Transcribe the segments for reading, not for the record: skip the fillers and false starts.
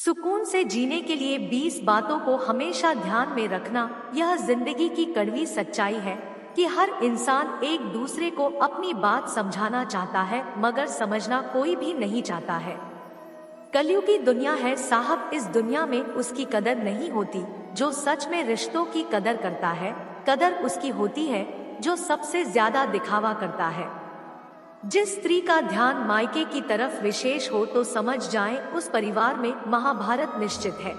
सुकून से जीने के लिए 20 बातों को हमेशा ध्यान में रखना। यह जिंदगी की कड़वी सच्चाई है कि हर इंसान एक दूसरे को अपनी बात समझाना चाहता है, मगर समझना कोई भी नहीं चाहता है। कलयुग की दुनिया है साहब, इस दुनिया में उसकी कदर नहीं होती जो सच में रिश्तों की कदर करता है। कदर उसकी होती है जो सबसे ज्यादा दिखावा करता है। जिस स्त्री का ध्यान मायके की तरफ विशेष हो तो समझ जाएं उस परिवार में महाभारत निश्चित है।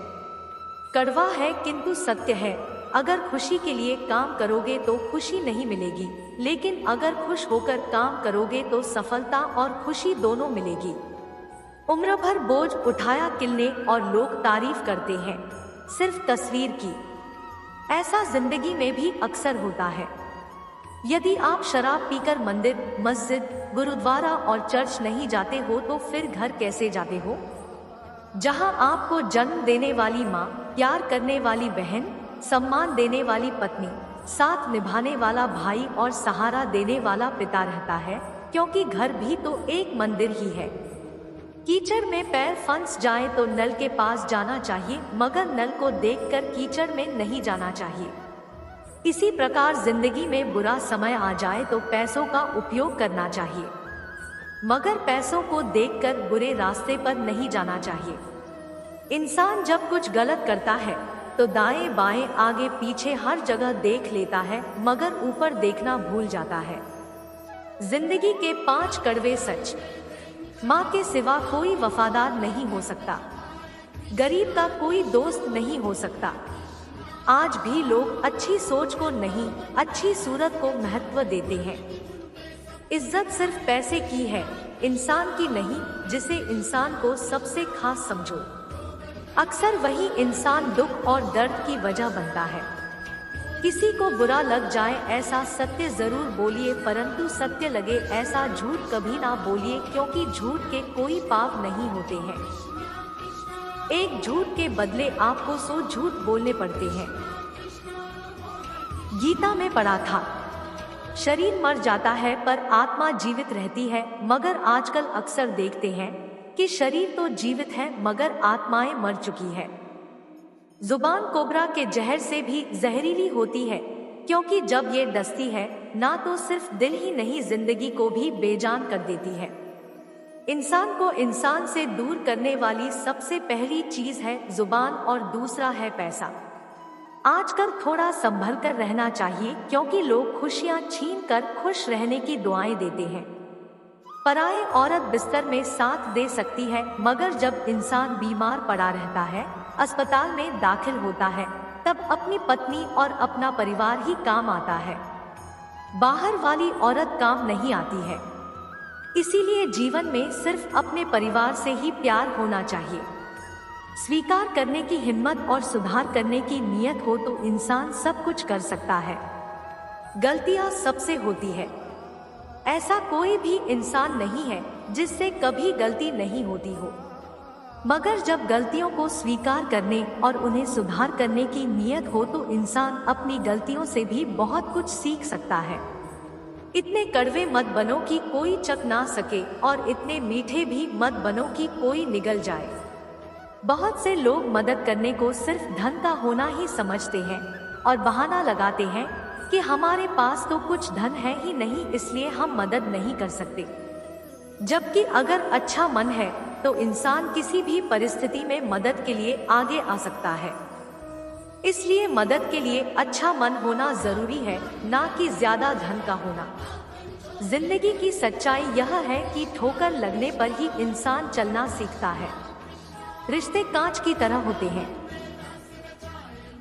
कड़वा है किंतु सत्य है। अगर खुशी के लिए काम करोगे तो खुशी नहीं मिलेगी, लेकिन अगर खुश होकर काम करोगे तो सफलता और खुशी दोनों मिलेगी। उम्र भर बोझ उठाया किलने और लोग तारीफ करते हैं सिर्फ तस्वीर की। ऐसा जिंदगी में भी अक्सर होता है। यदि आप शराब पीकर मंदिर, मस्जिद, गुरुद्वारा और चर्च नहीं जाते हो तो फिर घर कैसे जाते हो? जहां आपको जन्म देने वाली माँ, प्यार करने वाली बहन, सम्मान देने वाली पत्नी, साथ निभाने वाला भाई और सहारा देने वाला पिता रहता है, क्योंकि घर भी तो एक मंदिर ही है। कीचड़ में पैर फंस जाए तो नल के पास जाना चाहिए, मगर नल को देखकर कीचड़ में नहीं जाना चाहिए। इसी प्रकार जिंदगी में बुरा समय आ जाए तो पैसों का उपयोग करना चाहिए, मगर पैसों को देखकर बुरे रास्ते पर नहीं जाना चाहिए। इंसान जब कुछ गलत करता है तो दाएं बाएं आगे पीछे हर जगह देख लेता है, मगर ऊपर देखना भूल जाता है। जिंदगी के 5 कड़वे सच। माँ के सिवा कोई वफादार नहीं हो सकता। गरीब का कोई दोस्त नहीं हो सकता। आज भी लोग अच्छी सोच को नहीं, अच्छी सूरत को महत्व देते हैं। इज्जत सिर्फ पैसे की है, इंसान की नहीं, जिसे इंसान को सबसे खास समझो। अक्सर वही इंसान दुख और दर्द की वजह बनता है। किसी को बुरा लग जाए ऐसा सत्य जरूर बोलिए, परंतु सत्य लगे ऐसा झूठ कभी ना बोलिए, क्योंकि झूठ के कोई पाप नहीं होते हैं। एक झूठ के बदले आपको 100 झूठ बोलने पड़ते हैं। गीता में पढ़ा था, शरीर मर जाता है पर आत्मा जीवित रहती है, मगर आजकल अक्सर देखते हैं कि शरीर तो जीवित है मगर आत्माएं मर चुकी है। जुबान कोबरा के जहर से भी जहरीली होती है, क्योंकि जब ये डसती है ना तो सिर्फ दिल ही नहीं जिंदगी को भी बेजान कर देती है। इंसान को इंसान से दूर करने वाली सबसे पहली चीज है जुबान और दूसरा है पैसा। आजकल थोड़ा संभल कर रहना चाहिए, क्योंकि लोग खुशियां छीन कर खुश रहने की दुआएं देते हैं। पराये औरत बिस्तर में साथ दे सकती है, मगर जब इंसान बीमार पड़ा रहता है, अस्पताल में दाखिल होता है, तब अपनी पत्नी और अपना परिवार ही काम आता है। बाहर वाली औरत काम नहीं आती है। इसीलिए जीवन में सिर्फ अपने परिवार से ही प्यार होना चाहिए। स्वीकार करने की हिम्मत और सुधार करने की नीयत हो तो इंसान सब कुछ कर सकता है। गलतियां सबसे होती है। ऐसा कोई भी इंसान नहीं है जिससे कभी गलती नहीं होती हो, मगर जब गलतियों को स्वीकार करने और उन्हें सुधार करने की नीयत हो तो इंसान अपनी गलतियों से भी बहुत कुछ सीख सकता है। इतने कड़वे मत बनो कि कोई चख ना सके, और इतने मीठे भी मत बनो कि कोई निगल जाए। बहुत से लोग मदद करने को सिर्फ धन का होना ही समझते हैं और बहाना लगाते हैं कि हमारे पास तो कुछ धन है ही नहीं, इसलिए हम मदद नहीं कर सकते। जबकि अगर अच्छा मन है तो इंसान किसी भी परिस्थिति में मदद के लिए आगे आ सकता है। इसलिए मदद के लिए अच्छा मन होना जरूरी है, ना कि ज्यादा धन का होना। जिंदगी की सच्चाई यह है कि ठोकर लगने पर ही इंसान चलना सीखता है। रिश्ते कांच की तरह होते हैं,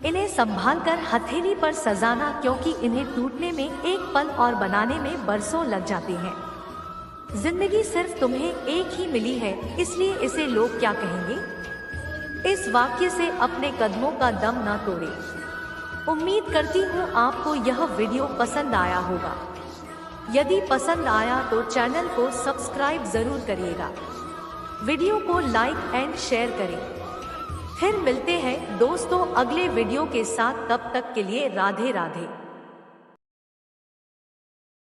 इन्हें संभाल कर हथेली पर सजाना, क्योंकि इन्हें टूटने में एक पल और बनाने में बरसों लग जाते हैं। जिंदगी सिर्फ तुम्हें एक ही मिली है, इसलिए इसे लोग क्या कहेंगे, इस वाक्य से अपने कदमों का दम ना तोड़े। उम्मीद करती हूँ आपको यह वीडियो पसंद आया होगा। यदि पसंद आया तो चैनल को सब्सक्राइब जरूर करिएगा। वीडियो को लाइक एंड शेयर करें। फिर मिलते हैं दोस्तों अगले वीडियो के साथ, तब तक के लिए राधे राधे।